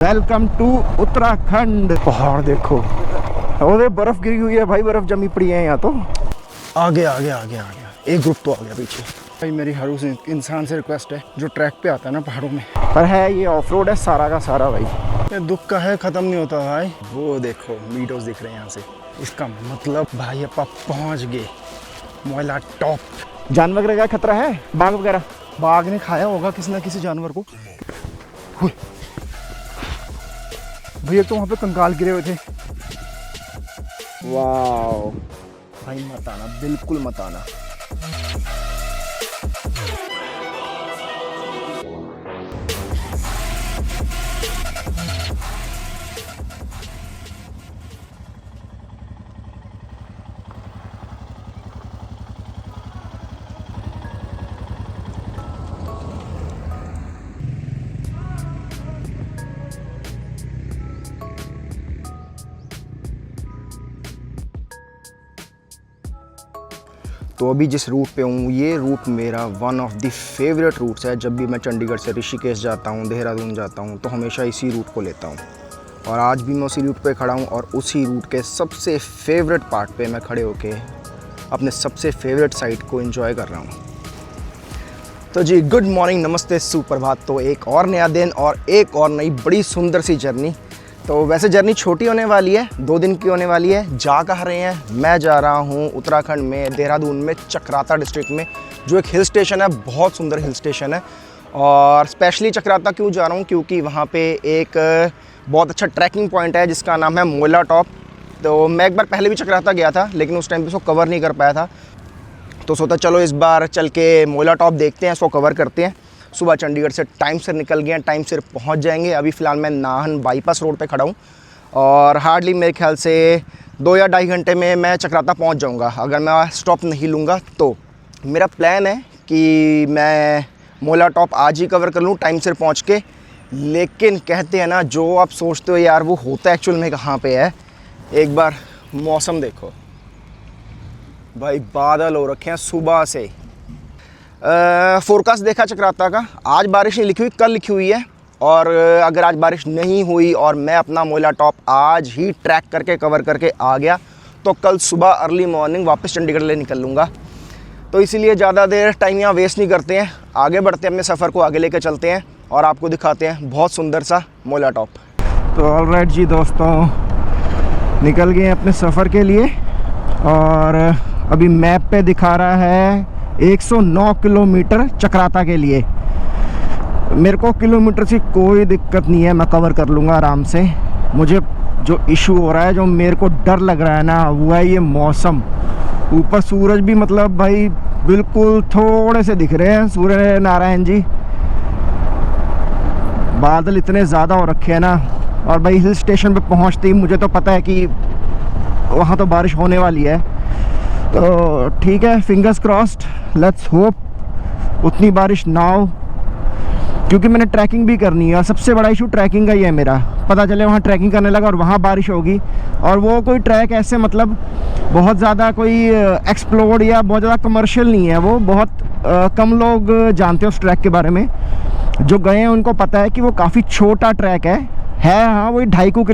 Welcome to Uttarakhand. पहाड़ देखो, और बर्फ गिरी हुई है भाई, बर्फ जमी पड़ी है यहाँ तो। आगे आगे आगे आगे एक ग्रुप तो आ गया पीछे। भाई मेरी हर उस इंसान से रिक्वेस्ट है जो ट्रैक पे आता है ना पहाड़ों में, पर है ये ऑफ रोड है सारा का सारा भाई, ये दुख का है ख़त्म नहीं होता भाई। वो देखो मीडोज दिख रहे हैं यहाँ से, इसका मतलब भाई अपा पहुँच गए मोइला टॉप। जानवर वगैरह का खतरा है? बाघ वगैरह? बाघ ने खाया होगा किसी ना किसी जानवर को। भैया तो वहाँ पे कंकाल गिरे हुए थे। वाह भाई मत आना, बिल्कुल मत आना। तो अभी जिस रूट पे हूँ, ये रूट मेरा one of the favourite routes है। जब भी मैं चंडीगढ़ से ऋषिकेश जाता हूँ, देहरादून जाता हूँ, तो हमेशा इसी रूट को लेता हूँ। और आज भी मैं उसी रूट पे खड़ा हूँ और उसी रूट के सबसे फेवरेट पार्ट पे मैं खड़े होके अपने सबसे फेवरेट साइट को एंजॉय कर रहा हूँ। तो जी गुड मॉर्निंग, नमस्ते, सुप्रभात। तो एक और नया दिन और एक और नई बड़ी सुंदर सी जर्नी। तो वैसे जर्नी छोटी होने वाली है, 2 दिन की होने वाली है। जा कहाँ रहे हैं? मैं जा रहा हूँ उत्तराखंड में, देहरादून में, चक्राता डिस्ट्रिक्ट में, जो एक हिल स्टेशन है, बहुत सुंदर हिल स्टेशन है। और स्पेशली चक्राता क्यों जा रहा हूँ? क्योंकि वहाँ पे एक बहुत अच्छा ट्रैकिंग पॉइंट है जिसका नाम है मोइला टॉप। तो मैं एक बार पहले भी चक्राता गया था, लेकिन उस टाइम पर उसको कवर नहीं कर पाया था। तो सोचा चलो इस बार चल के मोइला टॉप देखते हैं, इसको कवर करते हैं। सुबह चंडीगढ़ से टाइम से निकल गए हैं, टाइम से पहुंच जाएंगे। अभी फ़िलहाल मैं नाहन बाईपास रोड पे खड़ा हूं और हार्डली मेरे ख्याल से 2 या 2.5 घंटे में मैं चक्राता पहुंच जाऊंगा, अगर मैं स्टॉप नहीं लूँगा तो। मेरा प्लान है कि मैं मोइला टॉप आज ही कवर कर लूँ टाइम से पहुँच के। लेकिन कहते हैं ना, जो आप सोचते हो यार वो होता है एक्चुअल में कहाँ पर है। एक बार मौसम देखो भाई, बादल हो रखे हैं सुबह से। फोरकास्ट देखा चक्राता का, आज बारिश नहीं लिखी हुई, कल लिखी हुई है। और अगर आज बारिश नहीं हुई और मैं अपना मोइला टॉप आज ही ट्रैक करके कवर करके आ गया, तो कल सुबह अर्ली मॉर्निंग वापस चंडीगढ़ ले निकल लूँगा। तो इसीलिए ज़्यादा देर टाइम यहाँ वेस्ट नहीं करते हैं, आगे बढ़ते हैं, अपने सफ़र को आगे लेकर चलते हैं और आपको दिखाते हैं बहुत सुंदर सा मोइला टॉप। तो ऑलराइट जी दोस्तों, निकल गए अपने सफ़र के लिए और अभी मैप पे दिखा रहा है 109 किलोमीटर चक्राता के लिए। मेरे को किलोमीटर से कोई दिक्कत नहीं है, मैं कवर कर लूँगा आराम से। मुझे जो इशू हो रहा है, जो मेरे को डर लग रहा है ना, वो है ये मौसम। ऊपर सूरज भी मतलब भाई बिल्कुल थोड़े से दिख रहे हैं, सूर्य नारायण जी। बादल इतने ज़्यादा हो रखे हैं ना, और भाई हिल स्टेशन पे पहुँचते ही मुझे तो पता है कि वहाँ तो बारिश होने वाली है। तो ठीक है, फिंगर्स क्रॉस्ड, लेट्स होप उतनी बारिश ना हो, क्योंकि मैंने ट्रैकिंग भी करनी है और सबसे बड़ा इशू ट्रैकिंग का ही है मेरा। पता चले वहाँ ट्रैकिंग करने लगा और वहाँ बारिश होगी, और वो कोई ट्रैक ऐसे मतलब बहुत ज़्यादा कोई एक्सप्लोर्ड या बहुत ज़्यादा कमर्शियल नहीं है। वो बहुत कम लोग जानते हैं उस ट्रैक के बारे में। जो गए हैं उनको पता है कि वो काफ़ी छोटा ट्रैक है। हाँ, वही 2.5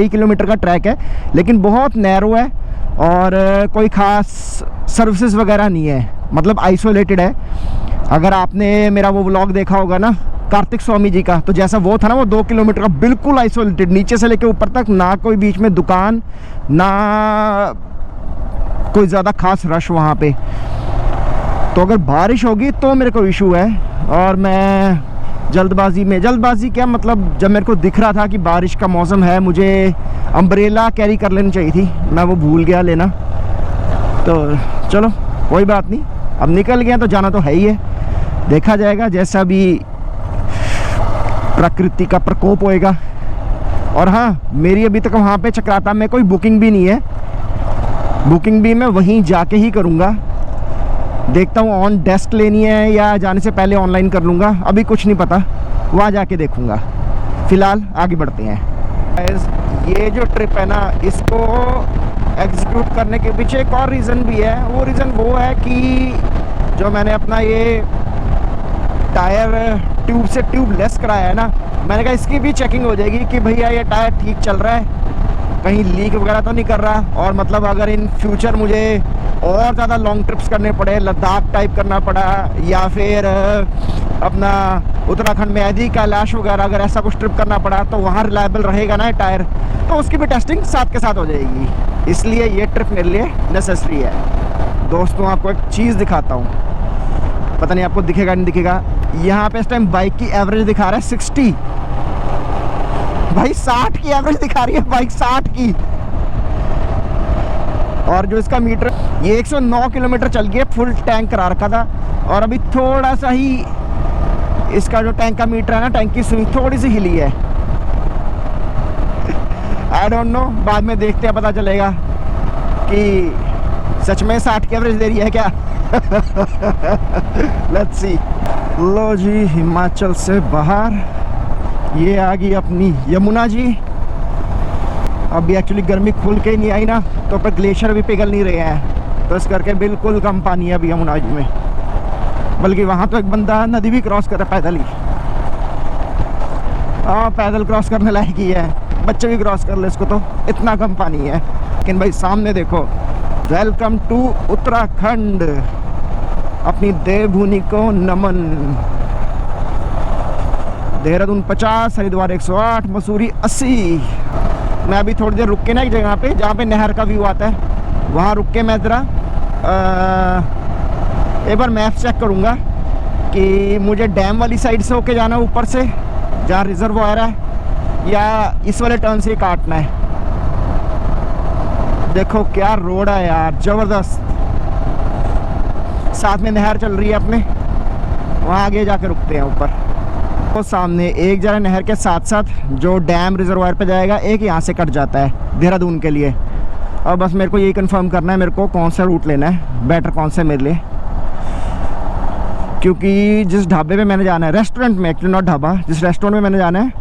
किलोमीटर का ट्रैक है, लेकिन बहुत नैरो है और कोई ख़ास सर्विसेज वगैरह नहीं है, मतलब आइसोलेटेड है। अगर आपने मेरा वो व्लॉग देखा होगा ना कार्तिक स्वामी जी का, तो जैसा वो था ना, वो 2 किलोमीटर का बिल्कुल आइसोलेटेड, नीचे से लेके ऊपर तक, ना कोई बीच में दुकान, ना कोई ज़्यादा खास रश वहाँ पे। तो अगर बारिश होगी तो मेरे को इशू है। और मैं जल्दबाजी क्या मतलब, जब मेरे को दिख रहा था कि बारिश का मौसम है, मुझे अम्ब्रेला कैरी कर लेनी चाहिए थी, मैं वो भूल गया लेना। तो चलो कोई बात नहीं, अब निकल गया तो जाना तो है ही है, देखा जाएगा जैसा भी प्रकृति का प्रकोप होएगा। और हाँ, मेरी अभी तक वहाँ पे चक्राता में कोई बुकिंग भी नहीं है, बुकिंग भी मैं वहीं जाके ही करूँगा। देखता हूँ ऑन डेस्क लेनी है या जाने से पहले ऑनलाइन कर लूँगा, अभी कुछ नहीं पता, वहाँ जाके देखूँगा। फ़िलहाल आगे बढ़ते हैं। ये जो ट्रिप है ना, इसको एग्जीक्यूट करने के पीछे एक और रीज़न भी है। वो रीज़न वो है कि जो मैंने अपना ये टायर ट्यूब से ट्यूबलेस कराया है ना, मैंने कहा इसकी भी चेकिंग हो जाएगी कि भैया ये टायर ठीक चल रहा है, कहीं लीक वगैरह तो नहीं कर रहा। और मतलब अगर इन फ्यूचर मुझे और ज़्यादा लॉन्ग ट्रिप्स करने पड़े, लद्दाख टाइप करना पड़ा या फिर अपना उत्तराखंड में आदि कैलाश वगैरह अगर ऐसा कुछ ट्रिप करना पड़ा तो वहाँ रिलायबल रहेगा ना टायर, तो उसकी भी टेस्टिंग साथ के साथ हो जाएगी। इसलिए ये ट्रिप मेरे लिए नेसेसरी है। दोस्तों आपको एक चीज़ दिखाता हूँ, पता नहीं आपको दिखेगा नहीं दिखेगा। यहाँ पे इस टाइम बाइक की एवरेज दिखा रहा है 60, भाई 60 की एवरेज दिखा रही है बाइक, 60 की। और जो इसका मीटर, ये 109 किलोमीटर चल गया, फुल टैंक करा रखा था। और अभी थोड़ा सा ही इसका जो टैंक का मीटर है ना, टैंक की सुई थोड़ी सी हिली है। आई डोंट नो, बाद में देखते हैं, पता चलेगा कि सच में 60 की एवरेज दे रही है क्या। Let's see. लो जी, हिमाचल से बाहर ये आ गई अपनी यमुना जी। अभी एक्चुअली गर्मी खुल के नहीं आई ना, तो पर ग्लेशियर भी पिघल नहीं रहे हैं, तो इस करके बिल्कुल कम पानी है अभी यमुना जी में। बल्कि वहाँ तो एक बंदा नदी भी क्रॉस कर रहा है पैदल ही। हाँ, पैदल क्रॉस करने लायक ही है, बच्चे भी क्रॉस कर ले इसको, तो इतना कम पानी है। लेकिन भाई सामने देखो, वेलकम टू उत्तराखंड, अपनी देवभूमि को नमन। देहरादून 50, हरिद्वार 108, मसूरी 80। मैं अभी थोड़ी देर रुक के ना एक जगह पे जहाँ पे नहर का व्यू आता है, वहाँ रुक के मैं ज़रा एक बार मैप चेक करूँगा कि मुझे डैम वाली साइड से होके जाना है ऊपर से जहाँ रिजर्वॉयर है, या इस वाले टर्न से काटना है। देखो क्या रोड है यार, ज़बरदस्त। साथ में नहर चल रही है अपने, वहाँ आगे जाके रुकते हैं ऊपर। तो सामने एक जरा नहर के साथ साथ जो डैम रिजर्वायर पे जाएगा, एक यहाँ से कट जाता है देहरादून के लिए। और बस मेरे को यही कंफर्म करना है मेरे को कौन सा रूट लेना है, बेटर कौन सा मेरे लिए। क्योंकि जिस ढाबे पे मैंने जाना है, रेस्टोरेंट में, एक्चुअली नॉट ढाबा, जिस रेस्टोरेंट में मैंने जाना है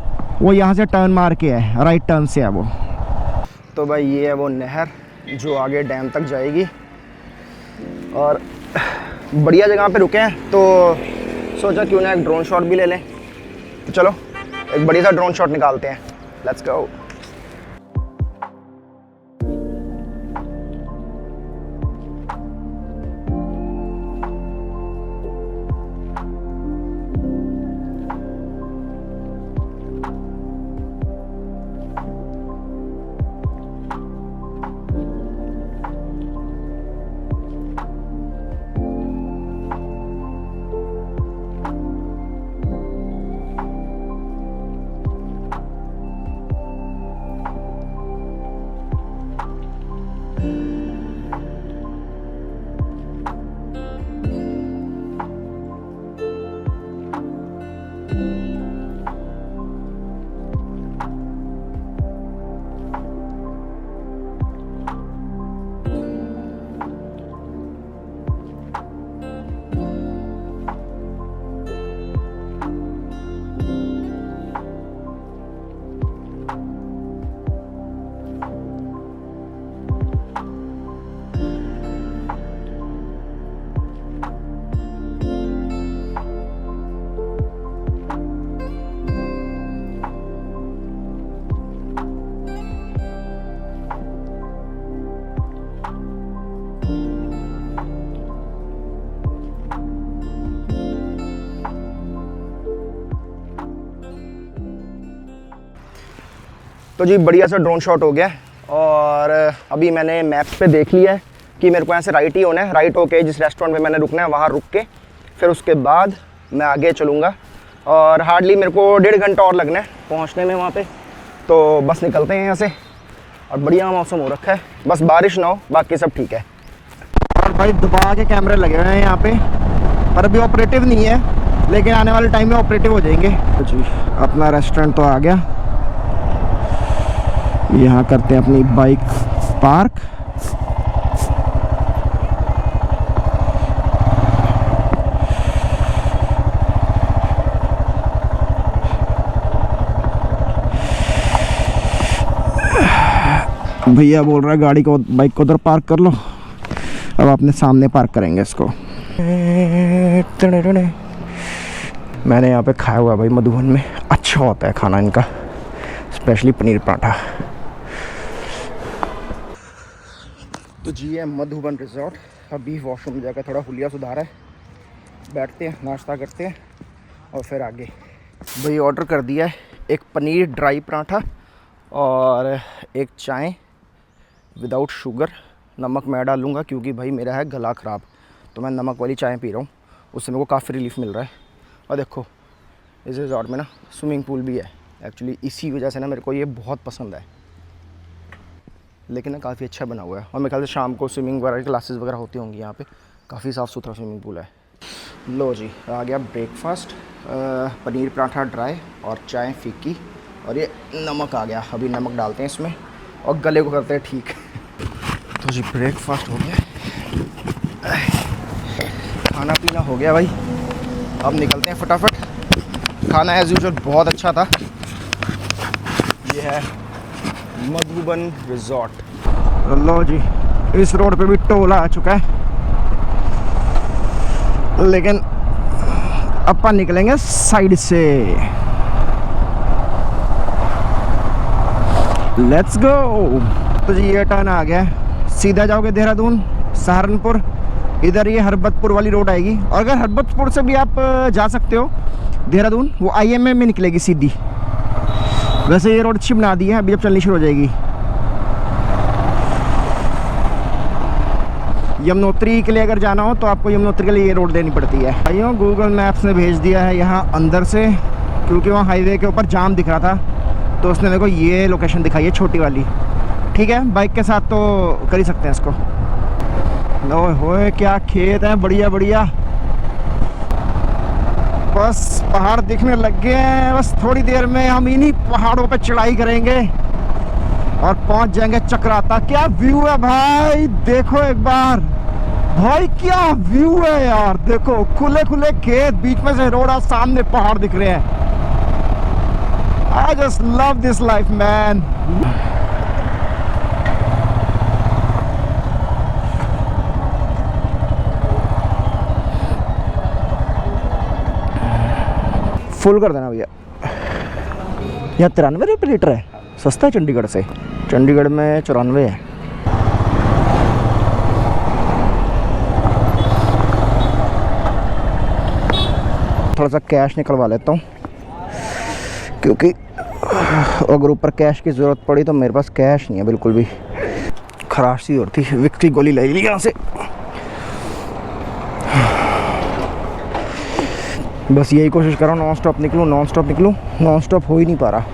वो यहाँ से टर्न मार के है, राइट टर्न से है वो। तो भाई ये है वो नहर जो आगे डैम तक जाएगी। और बढ़िया जगह पे रुके हैं, तो सोचा क्यों ना एक ड्रोन शॉट भी ले लें। तो चलो एक बढ़िया सा ड्रोन शॉट निकालते हैं, लेट्स गो। तो जी बढ़िया सा ड्रोन शॉट हो गया। और अभी मैंने मैप्स पे देख लिया है कि मेरे को यहाँ से राइट ही होना है। राइट होके जिस रेस्टोरेंट में मैंने रुकना है वहाँ रुक के फिर उसके बाद मैं आगे चलूँगा। और हार्डली मेरे को 1.5 घंटा और लगना है पहुँचने में वहाँ पे। तो बस निकलते हैं यहाँ से। और बढ़िया मौसम हो रखा है, बस बारिश ना हो, बाकी सब ठीक है। और भाई दबा के कैमरे लगे हुए हैं यहाँ पे, पर अभी ऑपरेटिव नहीं है, लेकिन आने वाले टाइम में ऑपरेटिव हो जाएंगे। तो जी अपना रेस्टोरेंट तो आ गया, यहाँ करते हैं अपनी बाइक पार्क। भैया बोल रहा है गाड़ी को, बाइक को उधर पार्क कर लो। अब अपने सामने पार्क करेंगे इसको। मैंने यहाँ पे खाया हुआ भाई मधुबन में अच्छा होता है खाना इनका, स्पेशली पनीर पराठा। तो जी है मधुबन रिजॉर्ट। अभी वॉशरूम जाकर थोड़ा हुलिया सुधारा है, बैठते हैं, नाश्ता करते हैं और फिर आगे। भाई ऑर्डर कर दिया है एक पनीर ड्राई पराठा और एक चाय विदाउट शुगर। नमक मैं डालूँगा क्योंकि भाई मेरा है गला ख़राब, तो मैं नमक वाली चाय पी रहा हूँ, उससे मेरे को काफ़ी रिलीफ मिल रहा है। और देखो इस रिजॉर्ट में ना स्विमिंग पूल भी है। एक्चुअली इसी वजह से ना मेरे को ये बहुत पसंद है, लेकिन ना काफ़ी अच्छा बना हुआ है। और मेरे ख्याल से शाम को स्विमिंग वगैरह क्लासेस वगैरह होती होंगी यहाँ पे। काफ़ी साफ़ सुथरा स्विमिंग पूल है। लो जी आ गया ब्रेकफास्ट, पनीर पराठा ड्राई और चाय फीकी, और ये नमक आ गया। अभी नमक डालते हैं इसमें और गले को करते हैं ठीक। तो जी ब्रेकफास्ट हो गया, खाना पीना हो गया भाई। अब निकलते हैं फटाफट। खाना एज़ यूजुअल बहुत अच्छा था। ये है मधुबन रिजॉर्ट। लो जी इस रोड पे भी टोल आ चुका है, लेकिन अपन निकलेंगे साइड से। Let's go. तो जी ये टर्न आ गया, सीधा जाओगे देहरादून सहारनपुर, इधर ये हरबतपुर वाली रोड आएगी। और अगर हरबतपुर से भी आप जा सकते हो देहरादून, वो IMA में निकलेगी सीधी। वैसे ये रोड अच्छी बना दी है, अभी अब चलनी शुरू हो जाएगी। यमुनोत्री के लिए अगर जाना हो तो आपको यमुनोत्री के लिए ये रोड देनी पड़ती है। भाइयों गूगल मैप्स ने भेज दिया है यहाँ अंदर से, क्योंकि वहाँ हाईवे के ऊपर जाम दिख रहा था, तो उसने मेरे को ये लोकेशन दिखाई है छोटी वाली। ठीक है बाइक के साथ तो कर ही सकते हैं इसको। लो होए क्या खेत है, बढ़िया बढ़िया। बस पहाड़ दिखने लग गए हैं, बस थोड़ी देर में हम इन्हीं पहाड़ों पे चढ़ाई करेंगे और पहुंच जाएंगे चक्राता। क्या व्यू है भाई, देखो एक बार भाई, क्या व्यू है यार। देखो खुले खुले खेत, बीच में से रोड और सामने पहाड़ दिख रहे हैं। I just love this life man। Full कर देना भैया। यहाँ 93 रुपये लीटर है, सस्ता है चंडीगढ़ से। चंडीगढ़ में 94 है। थोड़ा सा कैश निकलवा लेता हूँ, क्योंकि अगर ऊपर कैश की ज़रूरत पड़ी तो मेरे पास कैश नहीं है बिल्कुल भी। खराश सी होती है, विक्स की गोली ले ली यहाँ से। बस यही कोशिश कर रहा हूँ नॉन स्टॉप निकलूँ, नॉन स्टॉप निकलूँ, नॉन स्टॉप हो ही नहीं पा रहा।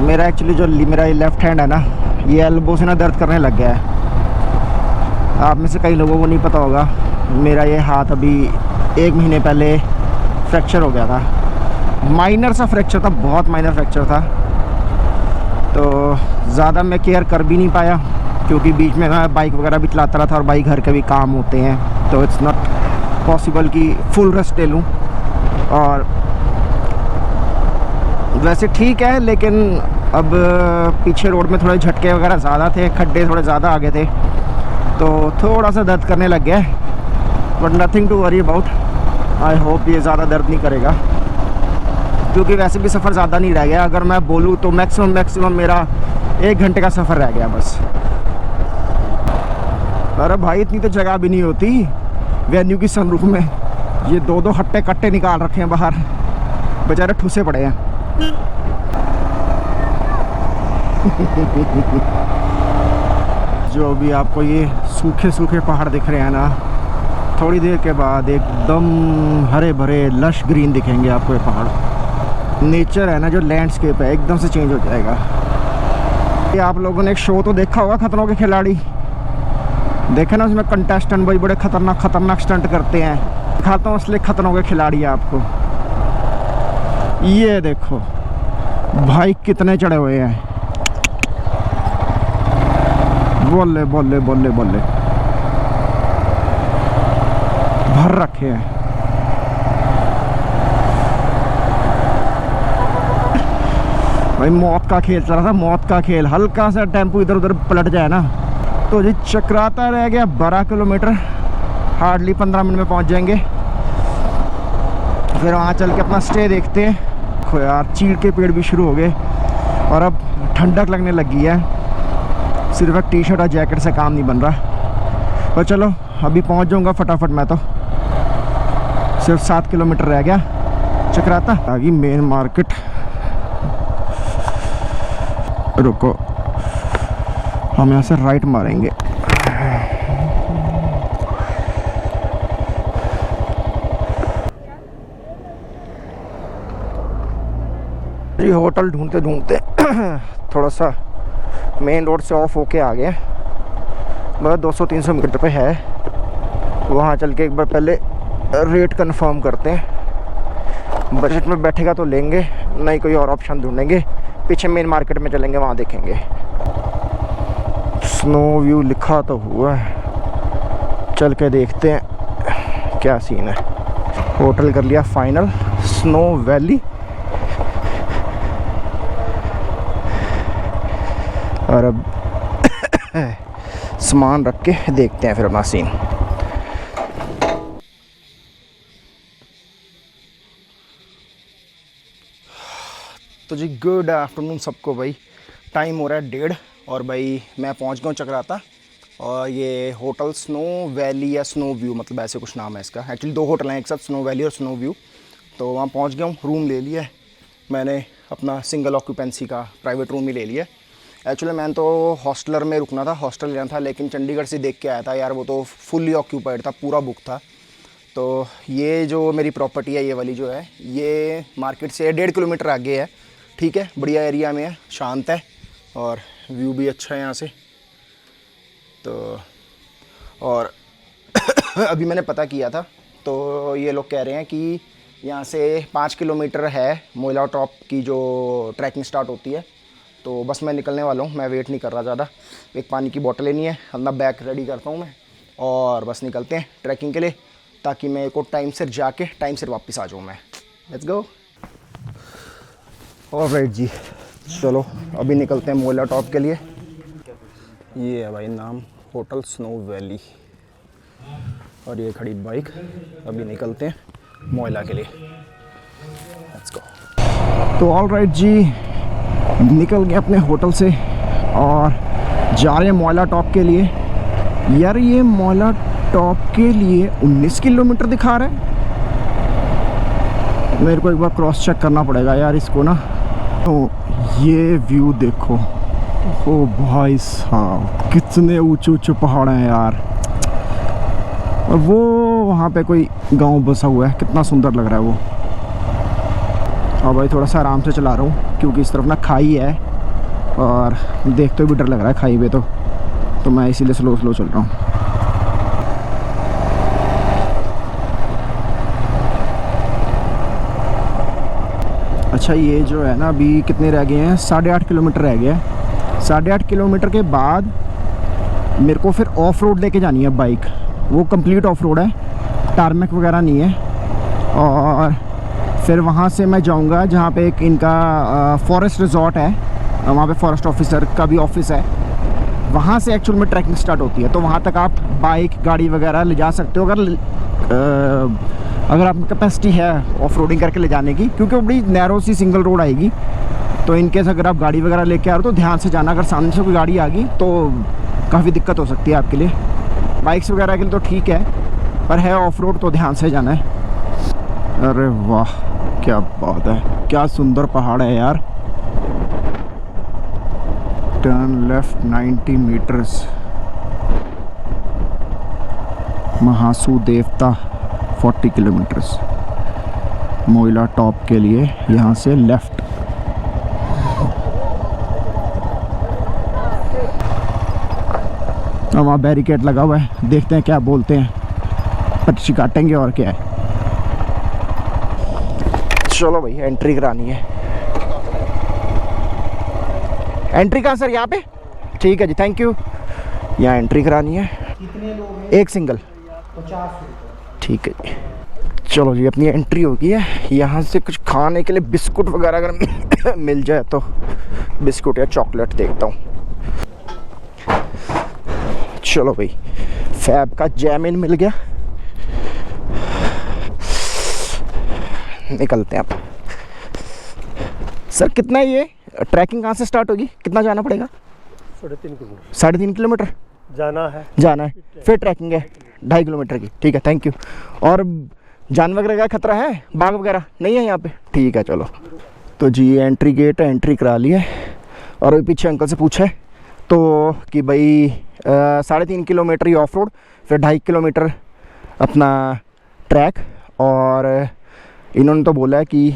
मेरा एक्चुअली जो मेरा ये लेफ़्ट हैंड है ना, ये एल्बो से ना दर्द करने लग गया है। आप में से कई लोगों को नहीं पता होगा, मेरा ये हाथ अभी 1 महीने पहले फ्रैक्चर हो गया था। माइनर सा फ्रैक्चर था, बहुत माइनर फ्रैक्चर था। तो ज़्यादा मैं केयर कर भी नहीं पाया, क्योंकि बीच में मैं बाइक वगैरह भी चलाता रहा था और बाइक घर के भी काम होते हैं, तो इट्स नॉट पॉसिबल कि फुल रेस्ट ले लूँ। और वैसे ठीक है, लेकिन अब पीछे रोड में थोड़े झटके वगैरह ज़्यादा थे, खड्डे थोड़े ज़्यादा आगे थे, तो थोड़ा सा दर्द करने लग गया। But nothing to worry about. I hope ये ज़्यादा दर्द नहीं करेगा, क्योंकि वैसे भी सफ़र ज़्यादा नहीं रह गया। अगर मैं बोलूँ तो मैक्सिमम मेरा 1 घंटे का सफ़र रह गया बस। अरे भाई इतनी तो जगह भी नहीं होती वेन्यू की सनरूफ में। ये 2-2 हट्टे कट्टे निकाल रखे हैं बाहर, बेचारे ठुसे पड़े हैं। जो भी आपको ये सूखे सूखे पहाड़ दिख रहे हैं ना, थोड़ी देर के बाद एकदम हरे भरे लश ग्रीन दिखेंगे आपको। ये पहाड़ नेचर है ना, जो लैंडस्केप है, एकदम से चेंज हो जाएगा। ये आप लोगों ने एक शो तो देखा होगा, खतरों के खिलाड़ी, देखे ना, उसमें कंटेस्टेंट भाई बड़े खतरनाक स्टंट करते हैं। दिखाता हूँ असली खतरों के खिलाड़ी आपको। ये देखो भाई कितने चढ़े हुए हैं, बोले बोले बोले बोले भर रखे हैं। भाई मौत का खेल चल रहा था, मौत का खेल। हल्का सा टेम्पो इधर उधर पलट जाए ना तो जी चक्राता रह गया 12 किलोमीटर। हार्डली 15 मिनट में पहुंच जाएंगे। फिर वहाँ चल के अपना स्टे देखते हैं। देखो यार, चीड़ के पेड़ भी शुरू हो गए और अब ठंडक लगने लगी है। सिर्फ एक टी शर्ट और जैकेट से काम नहीं बन रहा। पर चलो अभी पहुंच जाऊंगा फटाफट। मैं तो सिर्फ 7 किलोमीटर रह गया चक्राता। आगे मेन मार्केट। रुको, हम यहाँ से राइट मारेंगे। ये होटल ढूंढते ढूंढते थोड़ा सा मेन रोड से ऑफ होके आ गए। बस 200-300 मीटर पे है। वहाँ चल के एक बार पहले रेट कंफर्म करते हैं। बजट में बैठेगा तो लेंगे, नहीं कोई और ऑप्शन ढूंढेंगे। पीछे मेन मार्केट में चलेंगे, वहाँ देखेंगे। स्नो व्यू लिखा तो हुआ है, चल के देखते हैं क्या सीन है। होटल कर लिया फाइनल, स्नो वैली। और अब सामान रख के देखते हैं फिर अपना सीन। तो जी गुड आफ्टरनून सबको। भाई टाइम हो रहा है 1:30 और भाई मैं पहुंच गया हूँ चक्राता। और ये होटल स्नो वैली या स्नो व्यू, मतलब ऐसे कुछ नाम है इसका। एक्चुअली 2 होटल हैं एक साथ, स्नो वैली और स्नो व्यू। तो वहाँ पहुँच गया हूँ, रूम ले लिया है मैंने। अपना सिंगल ऑक्यूपेंसी का प्राइवेट रूम ही ले लिया। एक्चुअली मैंने तो हॉस्टलर में रुकना था, हॉस्टल लेना था, लेकिन चंडीगढ़ से देख के आया था यार, वो तो फुल्ली ऑक्यूपाइड था, पूरा बुक था। तो ये जो मेरी प्रॉपर्टी है, ये वाली जो है, ये मार्केट से 1.5 किलोमीटर आगे है। ठीक है, बढ़िया एरिया में है, शांत है और व्यू भी अच्छा है यहाँ से। तो और अभी मैंने पता किया था, तो ये लोग कह रहे हैं कि यहाँ से 5 किलोमीटर है मोइला टॉप की जो ट्रैकिंग स्टार्ट होती है। तो बस मैं निकलने वाला हूँ, मैं वेट नहीं कर रहा ज़्यादा। एक पानी की बोतल लेनी है, अपना बैग रेडी करता हूँ मैं और बस निकलते हैं ट्रैकिंग के लिए, ताकि मेरे को टाइम से जाके टाइम से वापस आ जाऊँ मैं। Let's go. ऑलराइट जी, चलो अभी निकलते हैं मोइला टॉप के लिए। ये है भाई नाम, होटल स्नो वैली। और ये खड़ी बाइक, अभी निकलते हैं मोइला के लिए। Let's go. तो ऑलराइट जी, निकल गए अपने होटल से और जा रहे हैं मोइला टॉप के लिए। यार ये मोइला टॉप के लिए 19 किलोमीटर दिखा रहा है। मेरे को एक बार क्रॉस चेक करना पड़ेगा यार इसको ना। तो ये व्यू देखो, ओ भाई साहब कितने ऊंचे ऊंचे पहाड़ हैं यार। और वो वहाँ पे कोई गांव बसा हुआ है, कितना सुंदर लग रहा है वो। और भाई थोड़ा सा आराम से चला रहा हूँ क्योंकि इस तरफ ना खाई है और देखते हुए भी डर लग रहा है खाई पे। तो मैं इसीलिए स्लो स्लो चल रहा हूँ। अच्छा ये जो है ना, अभी कितने रह गए हैं, 8.5 किलोमीटर रह गया है। 8.5 किलोमीटर के बाद मेरे को फिर ऑफ रोड लेके जानी है बाइक। वो कंप्लीट ऑफ रोड है, टारमेक वगैरह नहीं है। और फिर वहाँ से मैं जाऊँगा जहाँ पे एक इनका फॉरेस्ट रिजॉर्ट है, वहाँ पे फॉरेस्ट ऑफिसर का भी ऑफिस है। वहाँ से एक्चुअल में ट्रैकिंग स्टार्ट होती है। तो वहाँ तक आप बाइक गाड़ी वगैरह ले जा सकते हो अगर आपकी कैपेसिटी है ऑफ रोडिंग करके ले जाने की, क्योंकि वो बड़ी नैरो सी सिंगल रोड आएगी। तो इनकेस अगर आप गाड़ी वगैरह लेके आ रहे हो तो ध्यान से जाना, अगर सामने से कोई गाड़ी आ गई तो काफ़ी दिक्कत हो सकती है आपके लिए। बाइक्स वगैरह के लिए तो ठीक है, पर है ऑफ रोड तो ध्यान से जाना है। अरे वाह क्या बात है, क्या सुंदर पहाड़ है यार। टर्न लेफ्ट 90 मीटर्स, महासू देवता 40 किलोमीटर्स। मोइला टॉप के लिए यहाँ से लेफ्ट। और वहाँ बैरिकेड लगा हुआ है, देखते हैं क्या बोलते हैं, पर्ची काटेंगे और क्या है। चलो भाई एंट्री करानी है। एंट्री कहाँ सर? यहाँ पे? ठीक है जी, थैंक यू। यहाँ एंट्री करानी है। कितने लोग हैं? एक सिंगल 50 रुपये। ठीक है जी। चलो जी अपनी एंट्री हो गई है। यहाँ से कुछ खाने के लिए बिस्कुट वगैरह अगर मिल जाए तो बिस्कुट या चॉकलेट देखता हूँ। चलो भाई फैब का जैमिन मिल गया, निकलते हैं अब। सर कितना है ये ट्रैकिंग, कहाँ से स्टार्ट होगी, कितना जाना पड़ेगा? 3.5 किलोमीटर 3.5 किलोमीटर जाना है, फिर ट्रैकिंग है 2.5 किलोमीटर की। ठीक है, थैंक यू। और जानवर वगैरह का खतरा है, बाघ वगैरह नहीं है यहाँ पे? ठीक है चलो। तो जी ये एंट्री गेट है, एंट्री करा ली है। और अभी पीछे अंकल से पूछा है तो कि भाई 3.5 किलोमीटर ही ऑफ रोड, फिर 2.5 किलोमीटर अपना ट्रैक। और इन्होंने तो बोला है कि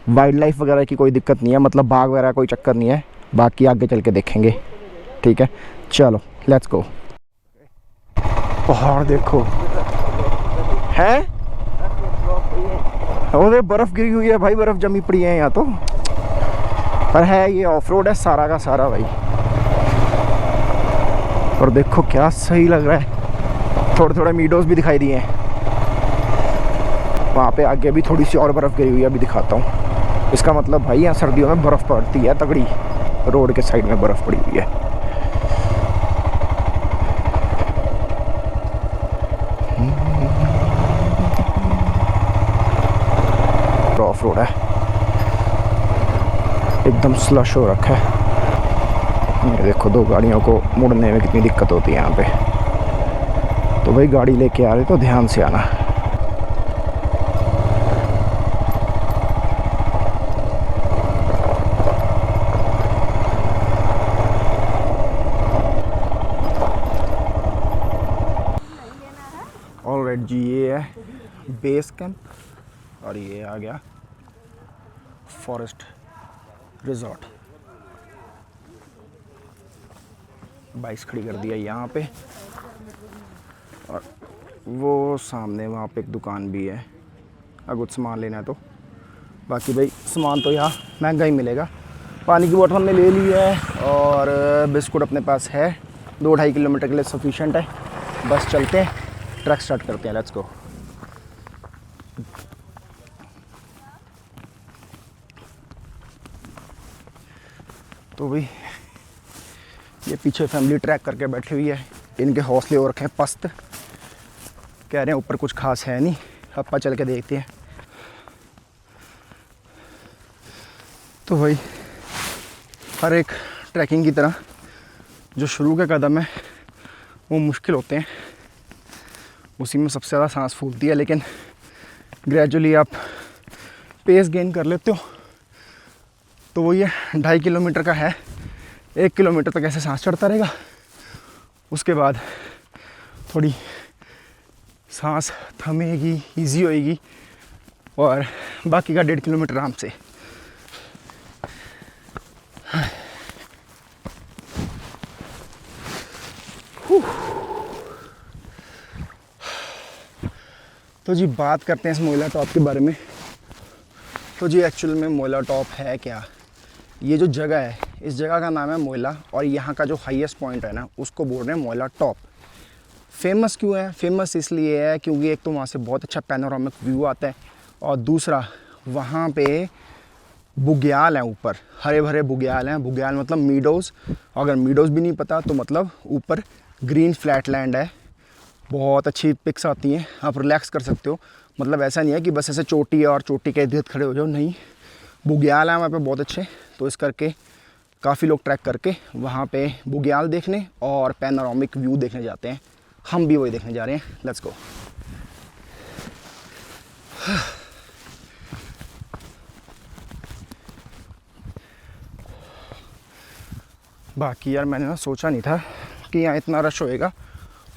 वाइल्ड लाइफ वगैरह की कोई दिक्कत नहीं है, मतलब बाघ वगैरह कोई चक्कर नहीं है, बाकी आगे चल के देखेंगे। ठीक है चलो लेट्स गो। पहाड़ देखो है, और बर्फ़ गिरी हुई है भाई, बर्फ़ जमी पड़ी है यहाँ तो। पर है ये ऑफ रोड है सारा का सारा भाई। और देखो क्या सही लग रहा है, थोड़े थोड़े मीडोज भी दिखाई दिए हैं। वहाँ पे आगे भी थोड़ी सी और बर्फ़ गिरी हुई है, अभी दिखाता हूँ। इसका मतलब भाई यहाँ सर्दियों में बर्फ़ पड़ती है तगड़ी, रोड के साइड में बर्फ़ पड़ी हुई है। ऑफ रोड है, एकदम स्लश हो रखा है। ये देखो दो गाड़ियों को मुड़ने में कितनी दिक्कत होती है यहाँ पे। तो भाई गाड़ी लेके आ रहे तो ध्यान से आना। ऑलराइट जी, ये है बेस कैंप और ये आ गया फॉरेस्ट रिजॉर्ट। बाइक्स खड़ी कर दिया यहाँ पे, और वो सामने वहाँ पे एक दुकान भी है अगर कुछ सामान लेना है तो। बाकी भाई सामान तो यहाँ महंगा ही मिलेगा। पानी की बोतल हमने ले ली है और बिस्कुट अपने पास है, 2-2.5 किलोमीटर के लिए सफिशेंट है। बस चलते हैं, ट्रैक स्टार्ट करते हैं, लेट्स गो। तो भाई ये पीछे फैमिली ट्रैक करके बैठी हुई है, इनके हौसले और रखे हैं पस्त, कह रहे हैं ऊपर कुछ खास है नहीं, अपा चल के देखते हैं। तो भाई हर एक ट्रैकिंग की तरह जो शुरू के कदम है वो मुश्किल होते हैं, उसी में सबसे ज़्यादा सांस फूलती है, लेकिन ग्रेजुअली आप पेस गेन कर लेते हो। तो वो ये 2.5 किलोमीटर का है, 1 किलोमीटर तक ऐसे सांस चढ़ता रहेगा, उसके बाद थोड़ी सांस थमेगी, इजी होएगी, और बाकी का 1.5 किलोमीटर आराम से। तो जी बात करते हैं इस मोइला टॉप के बारे में। तो जी एक्चुअल में मोइला टॉप है क्या, ये जो जगह है इस जगह का नाम है मोइला, और यहाँ का जो हाईएस्ट पॉइंट है ना उसको बोल रहे हैं मोइला टॉप। फेमस क्यों है? फेमस इसलिए है क्योंकि एक तो वहाँ से बहुत अच्छा पैनोरामिक व्यू आता है, और दूसरा वहाँ पे बुग्याल हैं, ऊपर हरे भरे बुग्याल हैं। बुग्याल मतलब मीडोज़, अगर मीडोज़ भी नहीं पता तो मतलब ऊपर ग्रीन फ्लैट लैंड है, बहुत अच्छी पिक्स आती हैं, आप रिलैक्स कर सकते हो। मतलब ऐसा नहीं है कि बस ऐसे चोटी है और चोटी के इर्द खड़े हो जाओ, नहीं, बुग्याल हैं वहाँ पे बहुत अच्छे। तो इस करके काफ़ी लोग ट्रैक करके वहाँ पे बुग्याल देखने और पैनोरामिक व्यू देखने जाते हैं। हम भी वही देखने जा रहे हैं, लेट्स गो। बाकी यार मैंने ना सोचा नहीं था कि यहाँ इतना रश होएगा,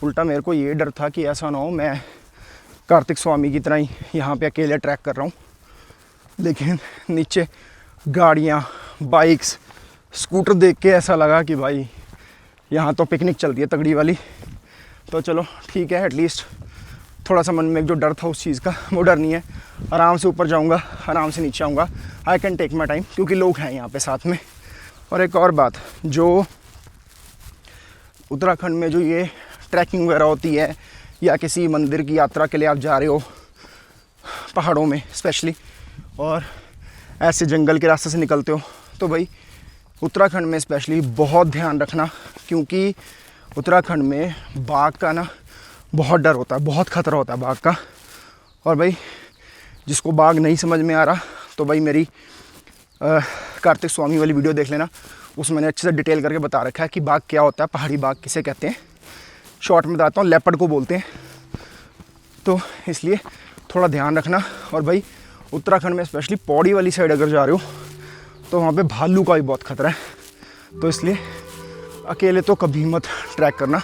उल्टा मेरे को ये डर था कि ऐसा ना हो मैं कार्तिक स्वामी की तरह ही यहाँ पे अकेले ट्रैक कर रहा हूँ। लेकिन नीचे गाड़ियाँ, बाइक्स, स्कूटर देख के ऐसा लगा कि भाई यहाँ तो पिकनिक चल रही है तगड़ी वाली। तो चलो ठीक है, एटलीस्ट थोड़ा सा मन में एक जो डर था उस चीज़ का वो डर नहीं है। आराम से ऊपर जाऊँगा, आराम से नीचे आऊँगा, I can take my time, क्योंकि लोग हैं यहाँ पे साथ में। और एक और बात, जो उत्तराखंड में जो ये ट्रैकिंग वगैरह होती है या किसी मंदिर की यात्रा के लिए आप जा रहे हो पहाड़ों में स्पेशली, और ऐसे जंगल के रास्ते से निकलते हो, तो भाई उत्तराखंड में स्पेशली बहुत ध्यान रखना, क्योंकि उत्तराखंड में बाघ का ना बहुत डर होता है, बहुत ख़तरा होता है बाघ का। और भाई जिसको बाघ नहीं समझ में आ रहा तो भाई मेरी कार्तिक स्वामी वाली वीडियो देख लेना, उसमें मैंने अच्छे से डिटेल करके बता रखा है कि बाघ क्या होता है, पहाड़ी बाघ किसे कहते हैं। शॉर्ट में बताता हूँ, लेपर्ड को बोलते हैं। तो इसलिए थोड़ा ध्यान रखना। और भाई उत्तराखंड में स्पेशली पौड़ी वाली साइड अगर जा रहे हो तो वहाँ पे भालू का भी बहुत खतरा है, तो इसलिए अकेले तो कभी मत ट्रैक करना।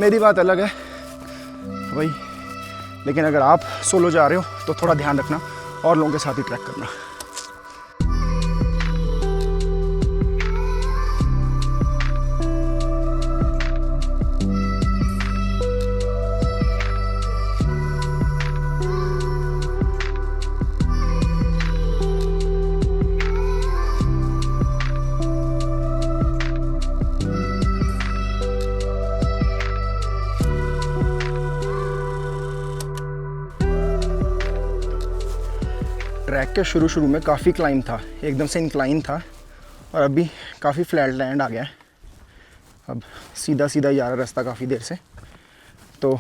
मेरी बात अलग है भाई, लेकिन अगर आप सोलो जा रहे हो तो थोड़ा ध्यान रखना और लोगों के साथ ही ट्रैक करना। ट्रैक के शुरू में काफ़ी क्लाइम था, एकदम से इंक्लाइन था, और अभी काफ़ी फ्लैट लैंड आ गया है। अब सीधा सीधा ही जा रहा रास्ता काफ़ी देर से, तो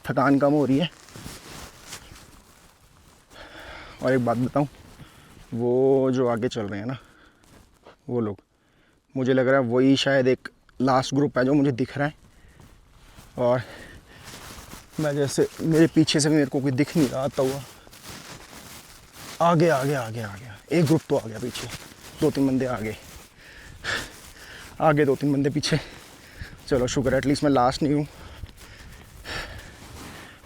थकान कम हो रही है। और एक बात बताऊं, वो जो आगे चल रहे हैं ना वो लोग, मुझे लग रहा है वही शायद एक लास्ट ग्रुप है जो मुझे दिख रहा है। और मैं जैसे मेरे पीछे से भी मेरे को कोई दिख नहीं रहा आता हुआ, आगे आगे आगे आ गया एक ग्रुप तो आ गया, पीछे 2-3 बंदे आगे 2-3 बंदे पीछे। चलो शुक्र है एटलीस्ट मैं लास्ट नहीं हूँ।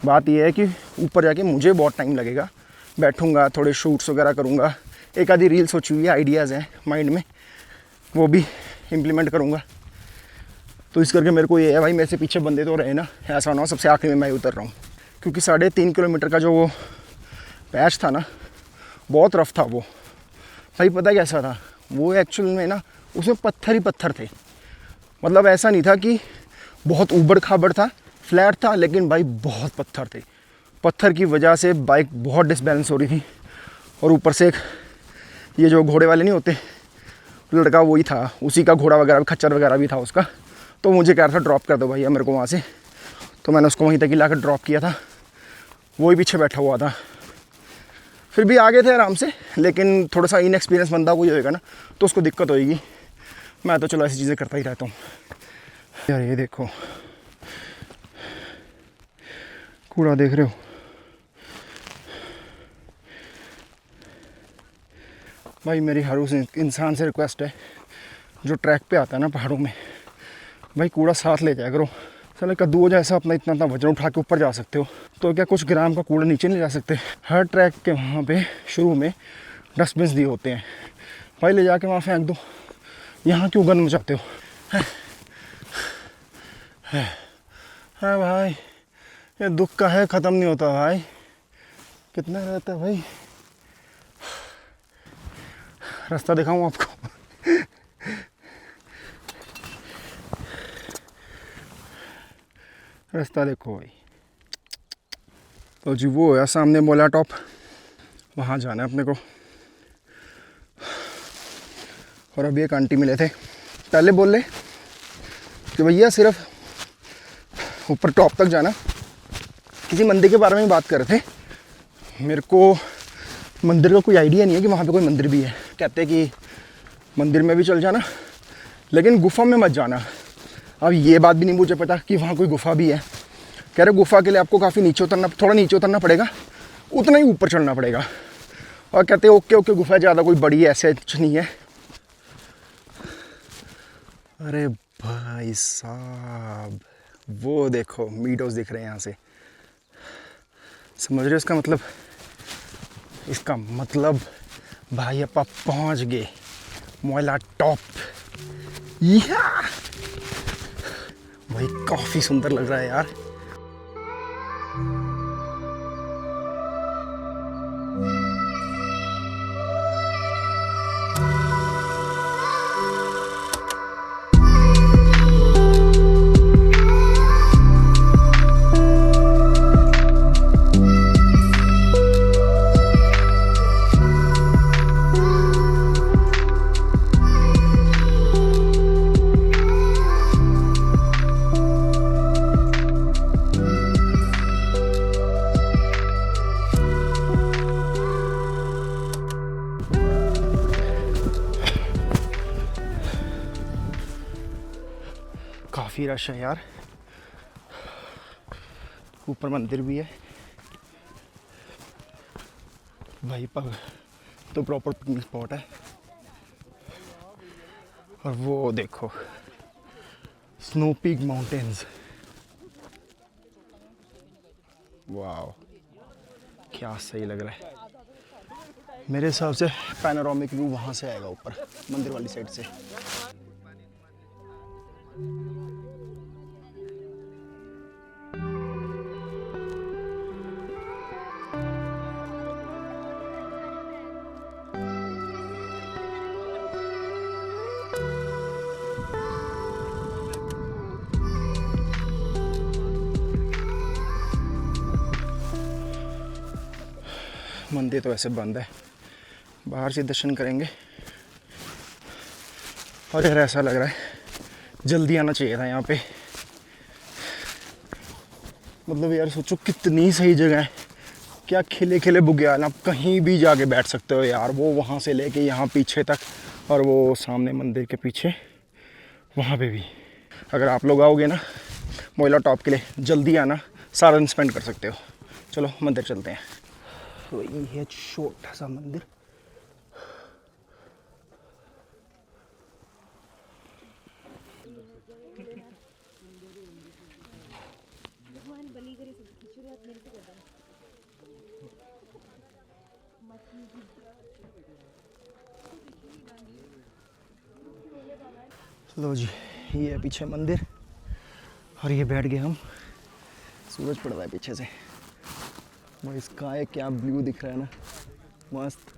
बात यह है कि ऊपर जाके मुझे बहुत टाइम लगेगा, बैठूँगा, थोड़े शूट्स वगैरह करूँगा, एक आधी रील सोची हुई है, आइडियाज़ हैं माइंड में, वो भी इम्प्लीमेंट करूँगा। तो इस करके मेरे को ये है भाई, मेरे से पीछे बंदे तो रहे ना, ऐसा ना हो सबसे आखिरी में मैं उतर रहा हूँ। क्योंकि 3.5 किलोमीटर का जो वो पैच था ना, बहुत रफ था वो भाई। पता कैसा था वो, एक्चुअल में ना उसमें पत्थर ही पत्थर थे। मतलब ऐसा नहीं था कि बहुत ऊबड़ खाबड़ था, फ्लैट था, लेकिन भाई बहुत पत्थर थे। पत्थर की वजह से बाइक बहुत डिसबैलेंस हो रही थी। और ऊपर से एक ये जो घोड़े वाले नहीं होते, लड़का वही था, उसी का घोड़ा वगैरह खच्चर वगैरह भी था उसका। तो मुझे कह रहा था ड्रॉप कर दो भैया मेरे को वहाँ से, तो मैंने उसको वहीं तक ही लाकर ड्रॉप किया था। वही पीछे बैठा हुआ था, फिर भी आगे थे आराम से, लेकिन थोड़ा सा इनएक्सपीरियंस बंदा कोई होएगा ना तो उसको दिक्कत होएगी। मैं तो चलो ऐसी चीज़ें करता ही रहता हूँ। यार ये देखो कूड़ा देख रहे हो, भाई मेरी हर उस इंसान से रिक्वेस्ट है जो ट्रैक पे आता है ना पहाड़ों में, भाई कूड़ा साथ ले जाया करो। चलो कद्दू हो जैसा अपना इतना वजन उठा के ऊपर जा सकते हो, तो क्या कुछ ग्राम का कूड़ा नीचे नहीं जा सकते? हर ट्रैक के वहाँ पे शुरू में डस्टबिन दिए होते हैं, भाई ले जाके वहाँ फेंक दो। यहाँ क्यों गंद मचाते हो? है भाई, ये दुख का है, ख़त्म नहीं होता भाई। कितना रहता है भाई? रास्ता दिखाऊँ आपको? रास्ता देखो भाई। तो जी वो है सामने मोला टॉप, वहाँ जाना है अपने को। और अभी एक आंटी मिले थे, पहले बोले कि भैया सिर्फ ऊपर टॉप तक जाना, किसी मंदिर के बारे में बात कर रहे थे। मेरे को मंदिर का कोई आइडिया नहीं है कि वहाँ पे कोई मंदिर भी है। कहते कि मंदिर में भी चल जाना, लेकिन गुफा में मत जाना। अब ये बात भी नहीं मुझे पता कि वहाँ कोई गुफा भी है। कह रहे गुफा के लिए आपको काफ़ी नीचे उतरना, थोड़ा नीचे उतरना पड़ेगा, उतना ही ऊपर चढ़ना पड़ेगा। और कहते ओके ओके गुफा ज़्यादा कोई बड़ी ऐसे कुछ नहीं है। अरे भाई साहब वो देखो मीडोज दिख रहे हैं यहाँ से, समझ रहे हो इसका मतलब? इसका मतलब भाई अपा पहुँच गए मोला टॉप। या भाई काफ़ी सुंदर लग रहा है यार। काफ़ी रश है यार। ऊपर मंदिर भी है भाई, पग तो प्रॉपर पिकनिक स्पॉट है। और वो देखो स्नो पीक माउंटेन्स, वाह क्या सही लग रहा है। मेरे हिसाब से पैनोरामिक व्यू वहाँ से आएगा ऊपर मंदिर वाली साइड से। मंदिर तो ऐसे बंद है, बाहर से दर्शन करेंगे। और यार ऐसा लग रहा है जल्दी आना चाहिए था यहाँ पे। मतलब यार सोचो कितनी सही जगह है, क्या खिले खिले बुग्याल, आप कहीं भी जाके बैठ सकते हो यार। वो वहाँ से लेके यहाँ पीछे तक, और वो सामने मंदिर के पीछे वहाँ पे भी। अगर आप लोग आओगे ना मोइला टॉप के लिए, जल्दी आना, सारा दिन स्पेंड कर सकते हो। चलो मंदिर चलते हैं। तो ये है छोटा सा मंदिर। लो जी, ये है पीछे मंदिर और ये बैठ गए हम। सूरज पड़ रहा है पीछे से, वो इसका है क्या व्यू दिख रहा है ना, मस्त।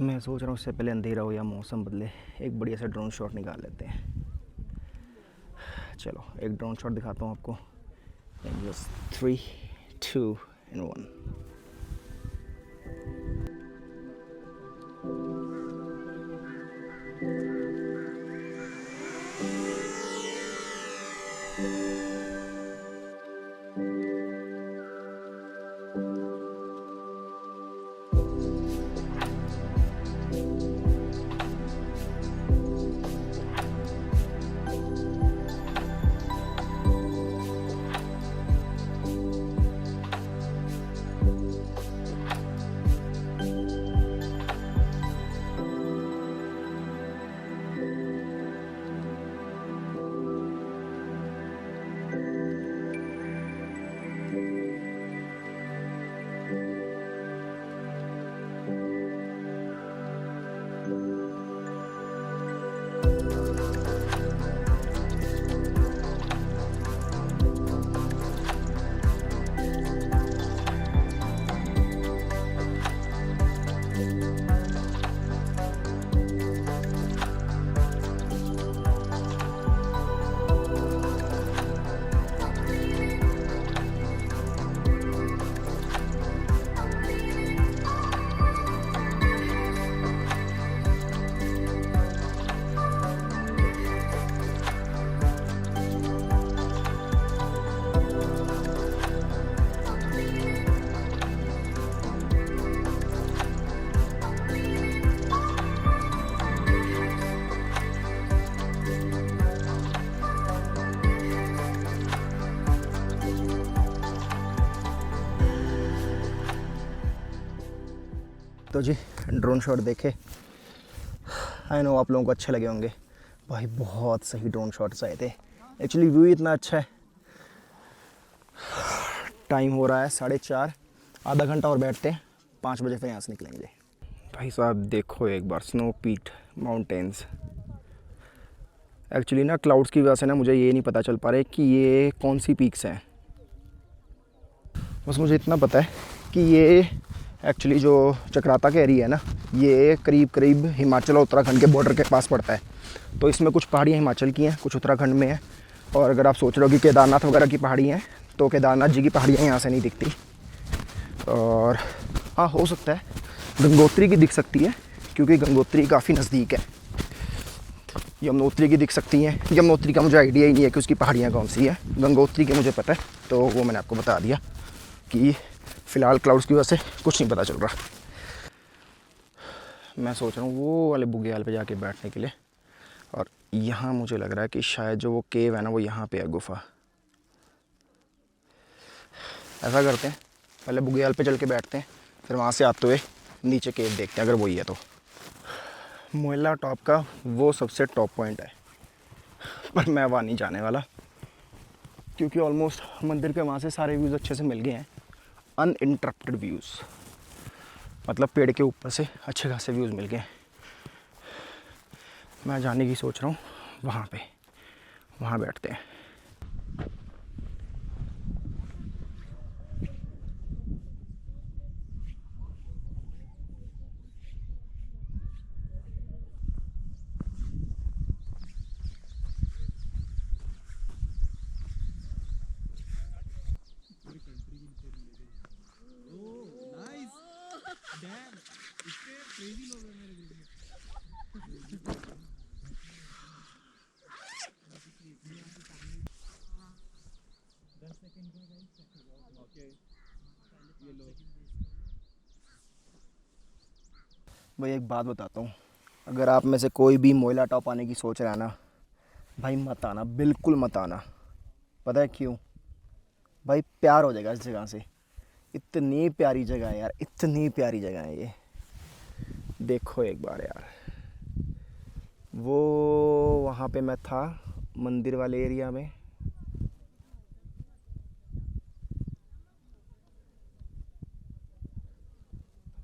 मैं सोच रहा हूँ उससे पहले अंधेरा हो या मौसम बदले, एक बढ़िया सा ड्रोन शॉट निकाल लेते हैं। चलो एक ड्रोन शॉट दिखाता हूँ आपको। 3, 2 and 1। तो जी ड्रोन शॉट देखे, आई नो आप लोगों को अच्छे लगे होंगे भाई, बहुत सही ड्रोन शॉट्स आए थे। एक्चुअली व्यू इतना अच्छा है। टाइम हो रहा है 4:30, आधा घंटा और बैठते हैं, 5 बजे फिर यहाँ से निकलेंगे। भाई साहब देखो एक बार स्नो पीक माउंटेन्स। एक्चुअली ना क्लाउड्स की वजह से ना मुझे ये नहीं पता चल पा रहा है कि ये कौन सी पीक्स हैं। बस मुझे इतना पता है कि ये एक्चुअली जो चक्राता का एरिया है ना, ये करीब करीब हिमाचल और उत्तराखंड के बॉर्डर के पास पड़ता है। तो इसमें कुछ पहाड़ियाँ हिमाचल की हैं, कुछ उत्तराखंड में है। और अगर आप सोच रहे हो कि केदारनाथ वगैरह की पहाड़ी हैं, तो केदारनाथ जी की पहाड़ियाँ यहाँ से नहीं दिखती। और हाँ हो सकता है गंगोत्री की दिख सकती है, क्योंकि गंगोत्री काफ़ी नज़दीक है। यमुनोत्री की दिख सकती हैं। यमुनोत्री का मुझे आइडिया ही नहीं है कि उसकी पहाड़ियाँ कौन सी है। गंगोत्री के मुझे पता है, तो वो मैंने आपको बता दिया कि फ़िलहाल क्लाउड्स की वजह से कुछ नहीं पता चल रहा। मैं सोच रहा हूँ वो वाले बुग्याल पे जाके बैठने के लिए, और यहाँ मुझे लग रहा है कि शायद जो वो केव है ना वो यहाँ पे है गुफा। ऐसा करते हैं पहले बुग्याल पे चल के बैठते हैं, फिर वहाँ से आते हुए नीचे केव देखते हैं अगर वही है तो। मोइला टॉप का वो सबसे टॉप पॉइंट है, पर मैं वहाँ नहीं जाने वाला क्योंकि ऑलमोस्ट मंदिर के वहाँ से सारे व्यूज़ अच्छे से मिल गए हैं। अनइंटरप्टेड व्यूज़, मतलब पेड़ के ऊपर से अच्छे खासे व्यूज़ मिल गए हैं। मैं जाने की सोच रहा हूँ वहाँ पे, वहाँ बैठते हैं। भाई एक बात बताता हूँ, अगर आप में से कोई भी मोइला टॉप आने की सोच रहा है ना, भाई मत आना, बिल्कुल मत आना। पता है क्यों? भाई प्यार हो जाएगा इस जगह से। इतनी प्यारी जगह है यार, इतनी प्यारी जगह है ये। देखो एक बार यार, वो वहाँ पे मैं था मंदिर वाले एरिया में,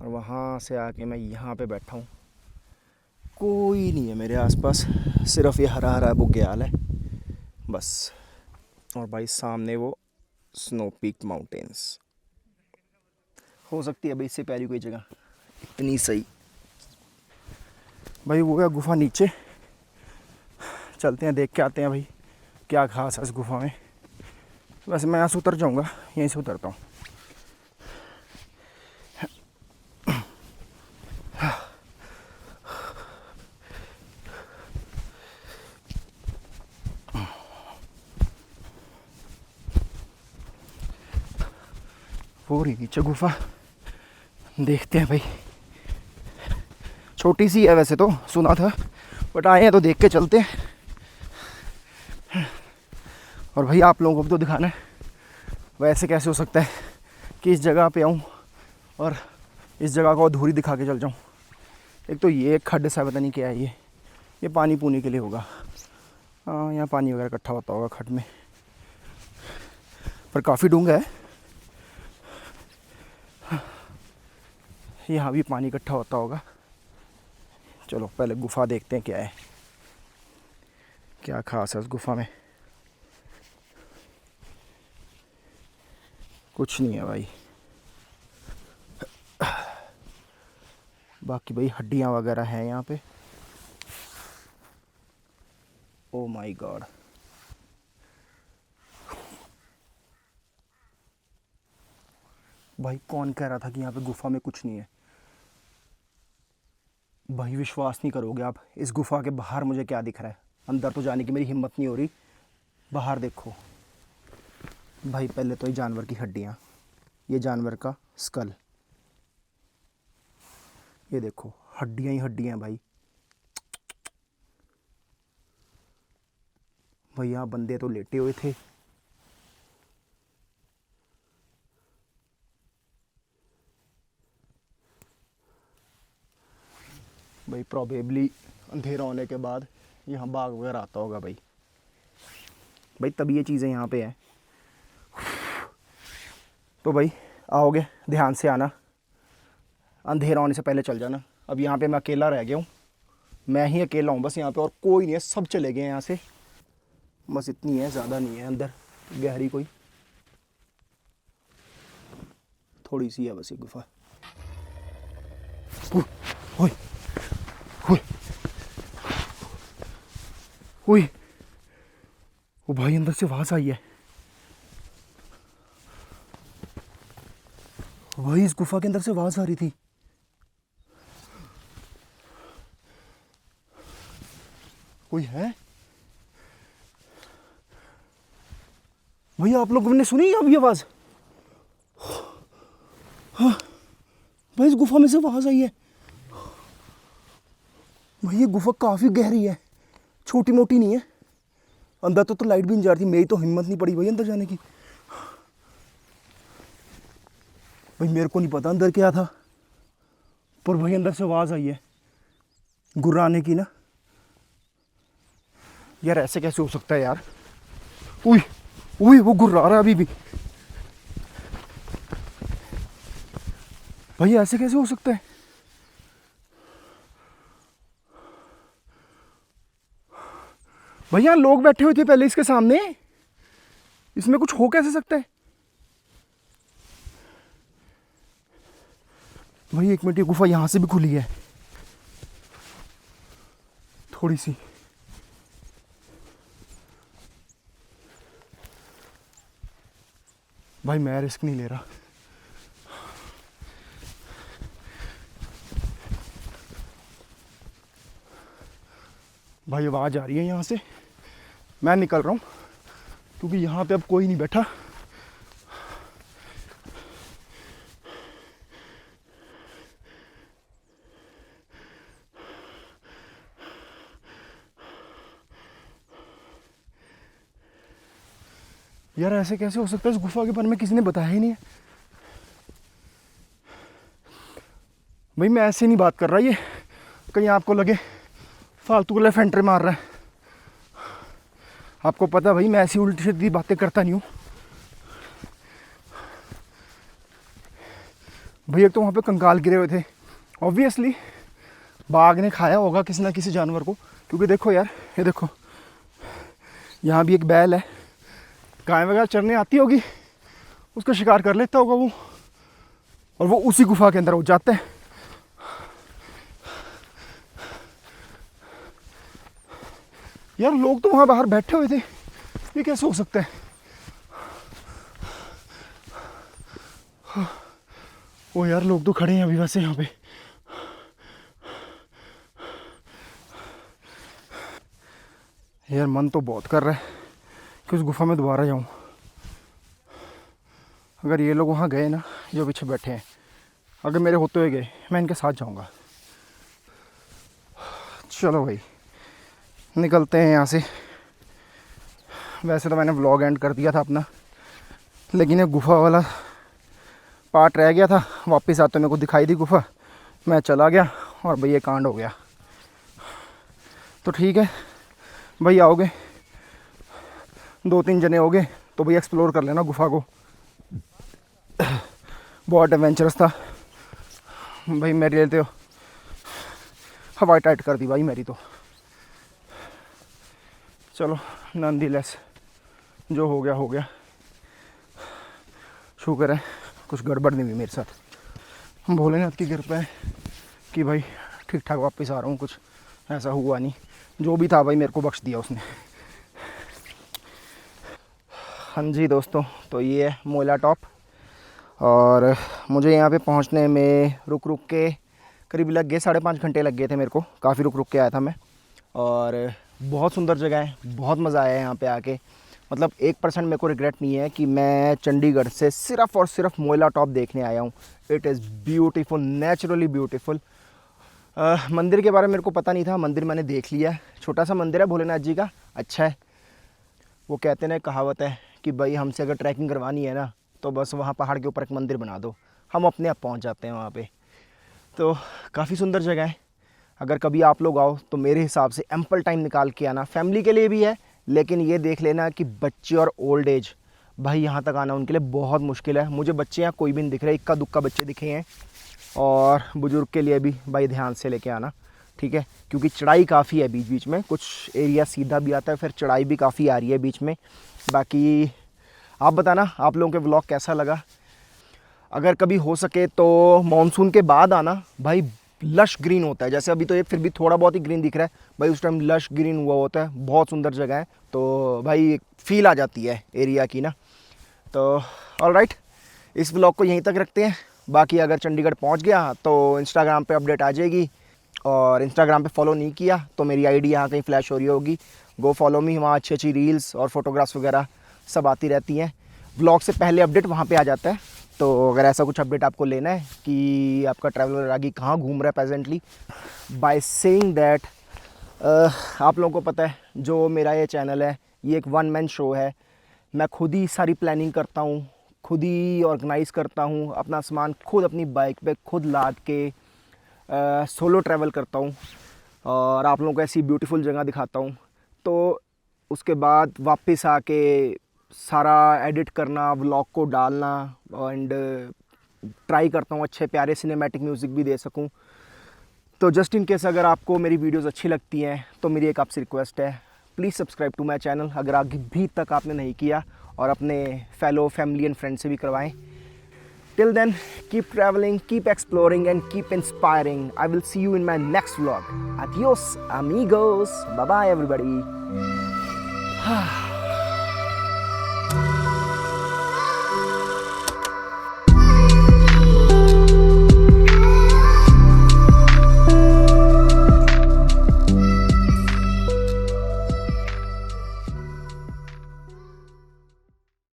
और वहाँ से आके मैं यहाँ पे बैठा हूँ। कोई नहीं है मेरे आसपास, सिर्फ ये हरा हरा बुग्याल है बस। और भाई सामने वो स्नो पीक माउंटेन्स। हो सकती है भाई इससे प्यारी कोई जगह, इतनी सही। भाई वो है गुफा नीचे, चलते हैं देख के आते हैं भाई क्या खास है इस गुफा में। वैसे मैं यहाँ से उतर जाऊँगा, यहीं से उतरता हूँ। वो रही नीचे गुफा, देखते हैं भाई। छोटी सी है वैसे तो, सुना था, बट आए हैं तो देख के चलते हैं। और भाई आप लोगों को भी तो दिखाना है। वैसे कैसे हो सकता है कि इस जगह पे आऊँ और इस जगह को अधूरी दिखा के चल जाऊँ। एक तो ये खड्ड सा पता नहीं क्या है ये पानी पूनी के लिए होगा। हाँ यहाँ पानी वगैरह इकट्ठा होता होगा खड्ड में, पर काफ़ी डूंगा है। यहाँ भी पानी इकट्ठा होता होगा। चलो पहले गुफा देखते हैं क्या है, क्या खास है उस गुफा में। कुछ नहीं है भाई, बाकी भाई हड्डियाँ वगैरह हैं यहाँ पे। ओ माय गॉड, भाई कौन कह रहा था कि यहाँ पे गुफा में कुछ नहीं है? भाई विश्वास नहीं करोगे आप, इस गुफा के बाहर मुझे क्या दिख रहा है। अंदर तो जाने की मेरी हिम्मत नहीं हो रही, बाहर देखो भाई। पहले तो ये जानवर की हड्डियाँ, ये जानवर का स्कल, ये देखो हड्डियाँ ही हड्डियाँ भाई। भाई यहाँ बंदे तो लेटे हुए थे। भाई प्रॉबेबली अंधेरा होने के बाद यहाँ बाघ वगैरह आता होगा भाई। भाई तभी ये चीज़ें यहाँ पे हैं। तो भाई आओगे ध्यान से आना, अंधेरा होने से पहले चल जाना। अब यहाँ पे मैं अकेला रह गया हूँ, मैं ही अकेला हूँ बस यहाँ पे, और कोई नहीं है, सब चले गए यहाँ से। बस इतनी है, ज़्यादा नहीं है अंदर गहरी कोई, थोड़ी सी है बस ये गुफा। ओए ओए ओए, ओ भाई अंदर से आवाज़ आई है भाई, इस गुफा के अंदर से आवाज़ आ रही थी। कोई है भाई? आप लोगों ने सुनी अभी आवाज़? हाँ भाई इस गुफा में से आवाज़ आई है भाई। ये गुफा काफ़ी गहरी है, छोटी मोटी नहीं है। अंदर तो लाइट भी नहीं जा रही थी, मेरी तो हिम्मत नहीं पड़ी भाई अंदर जाने की। भाई मेरे को नहीं पता अंदर क्या था, पर भाई अंदर से आवाज़ आई है गुर्राने की ना। यार ऐसे कैसे हो सकता है यार। उई उई वो गुर्रा रहा है अभी भी। भाई ऐसे कैसे हो सकता है। भैया लोग बैठे हुए थे पहले इसके सामने, इसमें कुछ हो कैसे सकता है। भाई एक मिनट, ये गुफा यहां से भी खुली है थोड़ी सी। भाई मैं रिस्क नहीं ले रहा। भाई आवाज़ आ रही है यहाँ से, मैं निकल रहा हूँ क्योंकि यहाँ पे अब कोई नहीं बैठा। यार ऐसे कैसे हो सकता है, इस गुफा के बारे में किसी ने बताया ही नहीं है। भाई मैं ऐसे नहीं बात कर रहा, ये कहीं आपको लगे फालतू के लिए फेंटरे मार रहा है। आपको पता है भाई मैं ऐसी उल्टी सीधी बातें करता नहीं हूँ। भाई एक तो वहाँ पे कंकाल गिरे हुए थे, ऑब्वियसली बाघ ने खाया होगा किसी ना किसी जानवर को, क्योंकि देखो यार, ये देखो यहाँ भी एक बैल है, गाय वगैरह चरने आती होगी, उसका शिकार कर लेता होगा वो, और वो उसी गुफा के अंदर हो जाता है। यार लोग तो वहाँ बाहर बैठे हुए थे, ये कैसे हो सकता है। ओ यार लोग तो खड़े हैं अभी वैसे यहाँ पे। यार मन तो बहुत कर रहा है कि उस गुफा में दोबारा जाऊँ। अगर ये लोग वहाँ गए ना, जो पीछे बैठे हैं, अगर मेरे होते हुए गए, मैं इनके साथ जाऊँगा। चलो भाई निकलते हैं यहाँ से। वैसे तो मैंने व्लॉग एंड कर दिया था अपना, लेकिन ये गुफा वाला पार्ट रह गया था। वापस आते मेरे को दिखाई दी गुफा, मैं चला गया और भाई ये कांड हो गया। तो ठीक है भाई, आओगे 2-3 जने होगे तो भाई एक्सप्लोर कर लेना गुफा को। बहुत एडवेंचरस था भाई, मेरे लिए तो हवाई टाइट कर दी भाई मेरी तो। चलो नॉनदीलेस जो हो गया हो गया, शुक्र है कुछ गड़बड़ नहीं हुई मेरे साथ। भोलेनाथ की कृपा है कि भाई ठीक ठाक वापस आ रहा हूँ, कुछ ऐसा हुआ नहीं। जो भी था भाई मेरे को बख्श दिया उसने। हाँ जी दोस्तों, तो ये है मोइला टॉप, और मुझे यहाँ पे पहुँचने में रुक रुक के करीब लग गए 5.5 घंटे लग गए थे मेरे को। काफ़ी रुक रुक के आया था मैं, और बहुत सुंदर जगह है, बहुत मज़ा आया यहाँ पे आके। मतलब 1% मेरे को रिग्रेट नहीं है कि मैं चंडीगढ़ से सिर्फ़ और सिर्फ मोइला टॉप देखने आया हूँ। It is beautiful, naturally beautiful. मंदिर के बारे में मेरे को पता नहीं था, मंदिर मैंने देख लिया। छोटा सा मंदिर है भोलेनाथ जी का, अच्छा है। वो कहते हैं, कहावत है कि भाई हमसे अगर ट्रैकिंग करवानी है ना, तो बस वहाँ पहाड़ के ऊपर एक मंदिर बना दो, हम अपने आप पहुँच जाते हैं वहाँ पे। तो काफ़ी सुंदर जगह है। अगर कभी आप लोग आओ तो मेरे हिसाब से एम्पल टाइम निकाल के आना। फैमिली के लिए भी है, लेकिन ये देख लेना कि बच्चे और ओल्ड एज भाई यहाँ तक आना उनके लिए बहुत मुश्किल है। मुझे बच्चे यहाँ कोई भी नहीं दिख रहे, इक्का दुक्का बच्चे दिखे हैं। और बुज़ुर्ग के लिए भी भाई ध्यान से लेके आना, ठीक है, क्योंकि चढ़ाई काफ़ी है बीच बीच में। कुछ एरिया सीधा भी आता है, फिर चढ़ाई भी काफ़ी आ रही है बीच में। बाकी आप बताना आप लोगों के व्लॉग कैसा लगा। अगर कभी हो सके तो मानसून के बाद आना भाई, लश ग्रीन होता है। जैसे अभी तो ये फिर भी थोड़ा बहुत ही ग्रीन दिख रहा है भाई, उस टाइम लश ग्रीन हुआ होता है। बहुत सुंदर जगह है, तो भाई फील आ जाती है एरिया की ना। तो ऑलराइट, इस व्लॉग को यहीं तक रखते हैं। बाकी अगर चंडीगढ़ पहुंच गया तो इंस्टाग्राम पे अपडेट आ जाएगी, और इंस्टाग्राम पे फॉलो नहीं किया तो मेरी आईडी यहाँ कहीं फ्लैश हो रही होगी, गो फॉलो मी। वहाँ अच्छी अच्छी रील्स और फोटोग्राफ्स वगैरह सब आती रहती हैं। व्लॉग से पहले अपडेट वहाँ पे आ जाता है। तो अगर ऐसा कुछ अपडेट आपको लेना है कि आपका ट्रैवलर आगे कहाँ घूम रहा है प्रेजेंटली, बाय सेइंग दैट आप लोगों को पता है जो मेरा ये चैनल है ये एक वन मैन शो है। मैं खुद ही सारी प्लानिंग करता हूँ, खुद ही ऑर्गेनाइज़ करता हूँ, अपना सामान खुद अपनी बाइक पे खुद लाद के सोलो ट्रैवल करता हूँ और आप लोगों को ऐसी ब्यूटीफुल जगह दिखाता हूँ। तो उसके बाद वापस आके सारा एडिट करना, व्लॉग को डालना एंड ट्राई करता हूँ अच्छे प्यारे सिनेमैटिक म्यूज़िक भी दे सकूँ। तो जस्ट इन केस अगर आपको मेरी वीडियोस अच्छी लगती हैं तो मेरी एक आपसे रिक्वेस्ट है, please subscribe to my channel अगर अभी तक आपने नहीं किया, और अपने फेलो फैमिली एंड फ्रेंड से भी करवाएं। Till then keep travelling, keep exploring and keep inspiring. I will see you in my next vlog. Adios amigos, bye bye everybody.